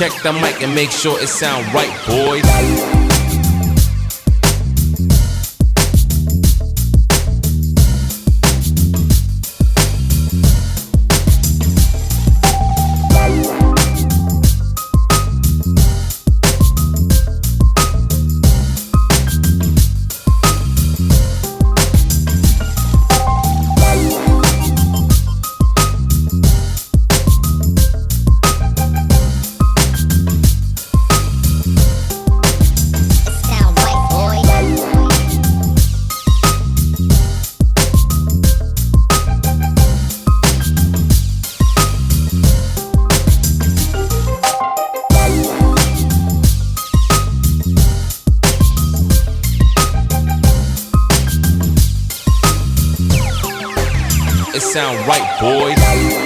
check the mic and make sure it sound right, boys. It sound right, boys.